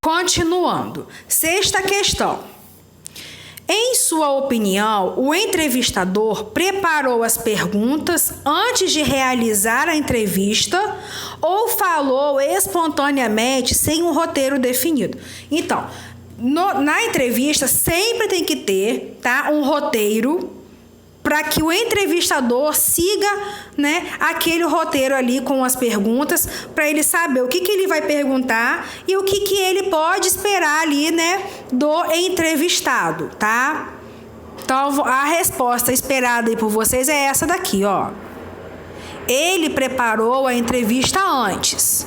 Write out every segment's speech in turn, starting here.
Continuando. Sexta questão. Em sua opinião, o entrevistador preparou as perguntas antes de realizar a entrevista ou falou espontaneamente sem um roteiro definido? Então, na entrevista sempre tem que ter, tá, um roteiro para que o entrevistador siga, né, aquele roteiro ali com as perguntas, para ele saber o que ele vai perguntar e o que ele pode esperar ali, né, do entrevistado, tá? Então, a resposta esperada aí por vocês é essa daqui, ó. Ele preparou a entrevista antes.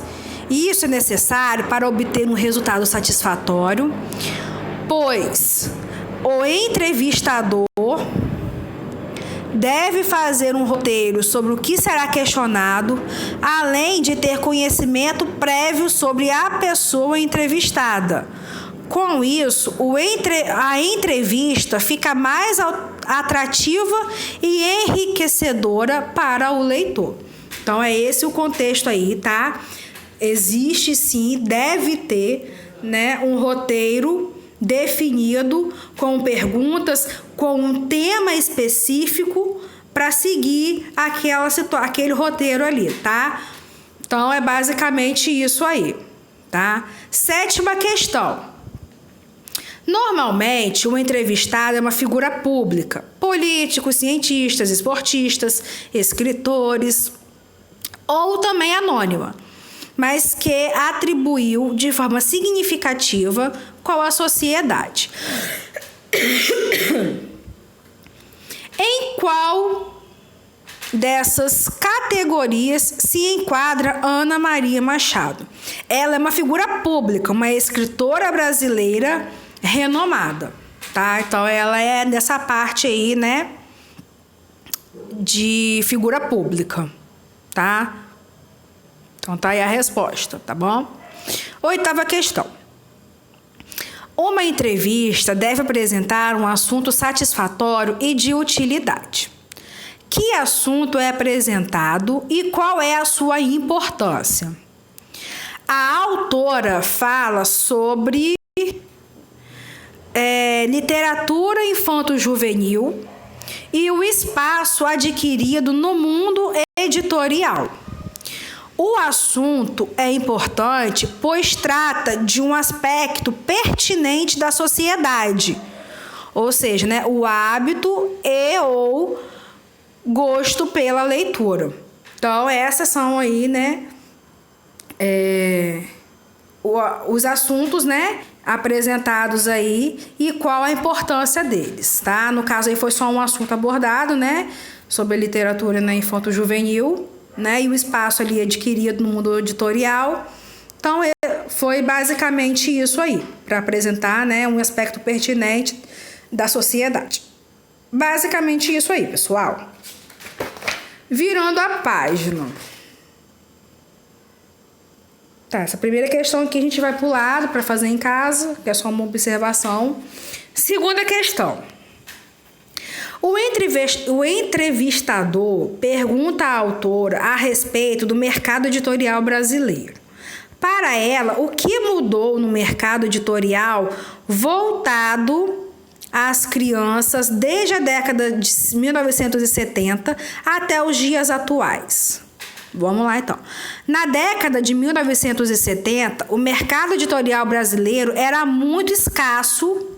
Isso é necessário para obter um resultado satisfatório, pois o entrevistador deve fazer um roteiro sobre o que será questionado, além de ter conhecimento prévio sobre a pessoa entrevistada. Com isso, a entrevista fica mais atrativa e enriquecedora para o leitor. Então, é esse o contexto aí, tá? Existe sim, deve ter, né, um roteiro definido com perguntas, com um tema específico para seguir aquele roteiro ali, tá? Então, é basicamente isso aí, tá? Sétima questão. Normalmente, o entrevistado é uma figura pública, políticos, cientistas, esportistas, escritores, ou também anônima, mas que atribuiu de forma significativa com a sociedade. Em qual dessas categorias se enquadra Ana Maria Machado? Ela é uma figura pública, uma escritora brasileira renomada, tá? Então, ela é dessa parte aí, né, de figura pública, tá? Então, tá aí a resposta, tá bom? Oitava questão. Uma entrevista deve apresentar um assunto satisfatório e de utilidade. Que assunto é apresentado e qual é a sua importância? A autora fala sobre literatura infanto-juvenil e o espaço adquirido no mundo editorial. O assunto é importante, pois trata de um aspecto pertinente da sociedade, ou seja, né, o hábito e ou gosto pela leitura. Então, essas são aí, né, os assuntos, né, apresentados aí e qual a importância deles, tá? No caso aí foi só um assunto abordado, né, sobre a literatura na infanto-juvenil, né, e o espaço ali adquirido no mundo editorial. Então, foi basicamente isso aí, para apresentar, né, um aspecto pertinente da sociedade. Basicamente isso aí, pessoal. Virando a página. Tá, essa primeira questão aqui a gente vai para o lado para fazer em casa, que é só uma observação. Segunda questão. O entrevistador pergunta à autora a respeito do mercado editorial brasileiro. Para ela, o que mudou no mercado editorial voltado às crianças desde a década de 1970 até os dias atuais? Vamos lá, então. Na década de 1970, o mercado editorial brasileiro era muito escasso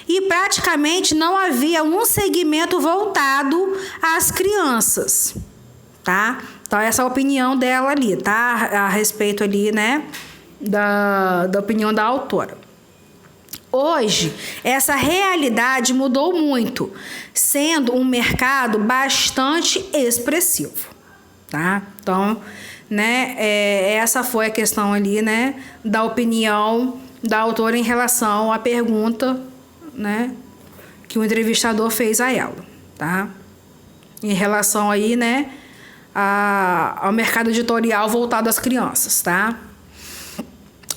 e praticamente não havia um segmento voltado às crianças, tá? Então, essa é a opinião dela ali, tá? A respeito ali, né, da opinião da autora. Hoje, essa realidade mudou muito, sendo um mercado bastante expressivo, tá? Então, né, essa foi a questão ali, né, da opinião da autora em relação à pergunta, né, que o entrevistador fez a ela, tá? Em relação aí, né, ao mercado editorial voltado às crianças, tá?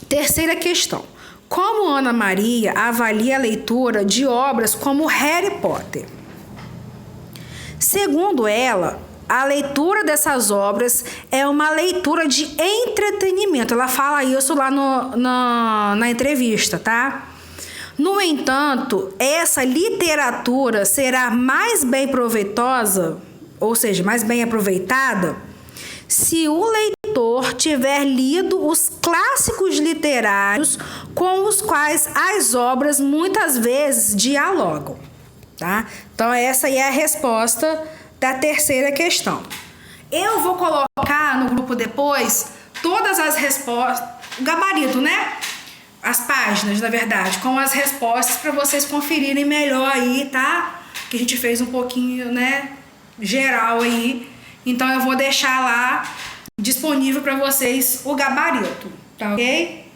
Terceira questão. Como Ana Maria avalia a leitura de obras como Harry Potter? Segundo ela, a leitura dessas obras é uma leitura de entretenimento. Ela fala isso lá na entrevista, tá? No entanto, essa literatura será mais bem proveitosa, ou seja, mais bem aproveitada, se o leitor tiver lido os clássicos literários com os quais as obras muitas vezes dialogam, tá? Então, essa aí é a resposta da terceira questão. Eu vou colocar no grupo depois todas as respostas, o gabarito, né? As páginas, na verdade, com as respostas para vocês conferirem melhor aí, tá? Que a gente fez um pouquinho, né, geral aí. Então eu vou deixar lá disponível para vocês o gabarito, tá ok?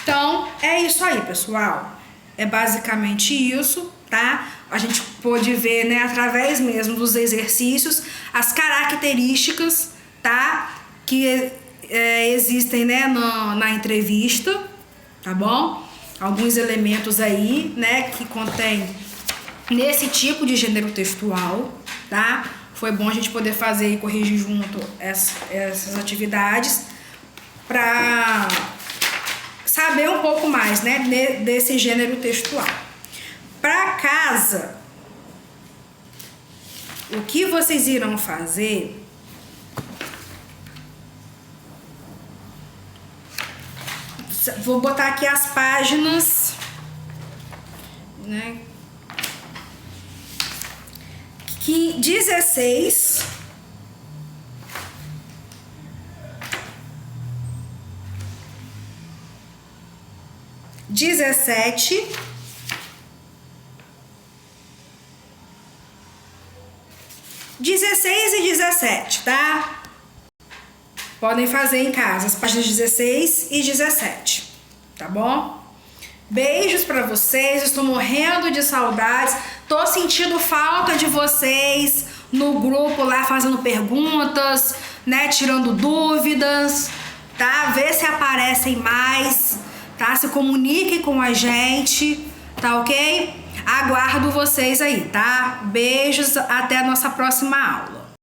Então é isso aí, pessoal. É basicamente isso, tá? A gente pôde ver, né, através mesmo dos exercícios, as características, tá? Que existem, né, na entrevista, tá bom? Alguns elementos aí, né, que contém nesse tipo de gênero textual, tá? Foi bom a gente poder fazer e corrigir junto essas atividades para saber um pouco mais, né, desse gênero textual. Para casa, o que vocês irão fazer vou botar aqui as páginas, né? Que 16, 17, 16 e 17, tá? Podem fazer em casa as páginas 16 e 17, tá bom? Beijos pra vocês, estou morrendo de saudades, tô sentindo falta de vocês no grupo lá fazendo perguntas, né, tirando dúvidas, tá? Vê se aparecem mais, tá? Se comuniquem com a gente, tá ok? Aguardo vocês aí, tá? Beijos, até a nossa próxima aula.